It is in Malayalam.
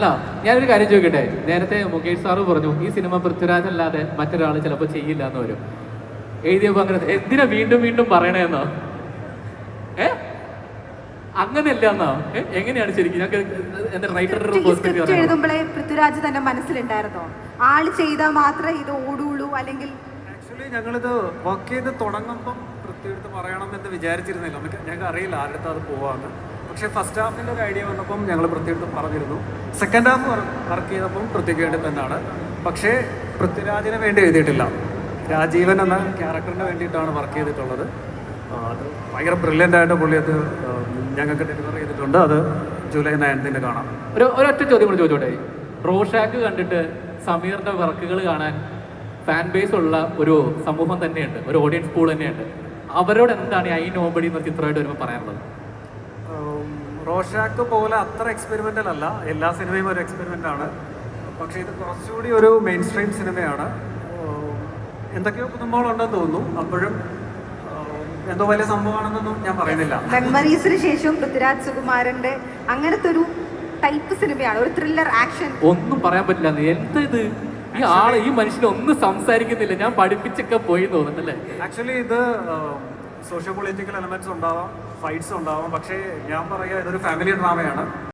അല്ല, ഞാനൊരു കാര്യം ചോദിക്കട്ടെ. നേരത്തെ മുകേഷ് സാറ് പറഞ്ഞു ഈ സിനിമ പൃഥ്വിരാജ് അല്ലാതെ മറ്റൊരാൾ ചിലപ്പോൾ ചെയ്യില്ല എന്ന് വരും. എഴുതിയപ്പോൾ അങ്ങനെ എന്തിനാ വീണ്ടും വീണ്ടും പറയണേന്നോ? അങ്ങനെയല്ല എന്നാ? എങ്ങനെയാണ് ശരിക്കും? സ്ക്രിപ്റ്റ് എഴുതുമ്പോഴേ പൃഥ്വിരാജ് തന്നെ മനസ്സിലുണ്ടായിരുന്നോ ആള് ചെയ്താൽ മാത്രമേ ഇത് ഓടുള്ളൂ? അല്ലെങ്കിൽ ആക്ച്വലി ഞങ്ങളിത് വർക്ക് ചെയ്ത് തുടങ്ങുമ്പം പൃഥ്വിയെടുത്ത് പറയണം എന്ന് വിചാരിച്ചിരുന്നില്ല. ഞങ്ങൾക്ക് അറിയില്ല ആരുടെ അത് പോവാന്ന്. പക്ഷേ ഫസ്റ്റ് ഹാഫിൻ്റെ ഒരു ഐഡിയ വന്നപ്പം ഞങ്ങൾ പൃഥ്വിയെടുത്ത് പറഞ്ഞിരുന്നു. സെക്കൻഡ് ഹാഫ് വർക്ക് ചെയ്തപ്പം പൃഥ്വിക്ക് വേണ്ടി തന്നെയാണ്. പക്ഷേ പൃഥ്വിരാജിന് വേണ്ടി എഴുതിയിട്ടില്ല. രാജീവൻ എന്ന ക്യാരക്ടറിന് വേണ്ടിയിട്ടാണ് വർക്ക് ചെയ്തിട്ടുള്ളത്. അത് ഭയങ്കര ബ്രില്യൻ്റ് ആയിട്ട് പുള്ളി അത് ഞങ്ങൾക്ക് ഡെലിവർ ചെയ്തിട്ടുണ്ട്. അത് ജൂലൈ 9 കാണാം. ഒരൊറ്റ ചോദ്യം കൂടി ചോദിച്ചോട്ടെ. റോഷാക്ക് കണ്ടിട്ട് സമീറിന്റെ വർക്കുകൾ കാണാൻ ഫാൻ ബേസ് ഉള്ള ഒരു സമൂഹം തന്നെയുണ്ട്, ഒരു ഓഡിയൻസ് പൂൾ തന്നെയുണ്ട്. അവരോട് എന്താണ് ഐ നോബഡി എന്ന ചിത്രമായിട്ട് വരുമ്പോൾ പറയാനുള്ളത്? റോഷാക്ക് പോലെ അത്ര എക്സ്പെരിമെൻ്റൽ അല്ല. എല്ലാ സിനിമയും ഒരു എക്സ്പെരിമെൻ്റ് ആണ്. പക്ഷേ ഇത് കുറച്ചുകൂടി ഒരു മെയിൻ സ്ട്രീം സിനിമയാണ്. എന്തൊക്കെയോ പുതുമകളുണ്ടെന്ന് തോന്നുന്നു. അപ്പോഴും എന്തോ വലിയ സംഭവമാണെന്നൊന്നും ഞാൻ പറയുന്നില്ല. മെമ്മറീസിന് ശേഷം പൃഥ്വിരാജ് സുകുമാരന്റെ അങ്ങനത്തെ ഒരു ടൈപ്പ് സിനിമയാണ്, ഒരു ത്രില്ലർ ആക്ഷൻ. ഒന്നും പറയാൻ പറ്റില്ല. എന്തത് ഈ മനുഷ്യനെ ഒന്നും സംസാരിക്കുന്നില്ല. ഞാൻ പഠിപ്പിച്ചൊക്കെ പോയി തോന്നുന്നല്ലേ? ആക്ച്വലി ഇത് സോഷ്യോ പൊളിറ്റിക്കൽ എലമെന്റ്സ് ഉണ്ടാവാം, ഫൈറ്റ്സ് ഉണ്ടാവാം. പക്ഷേ ഞാൻ പറയുക ഇതൊരു ഫാമിലി ഡ്രാമയാണ്.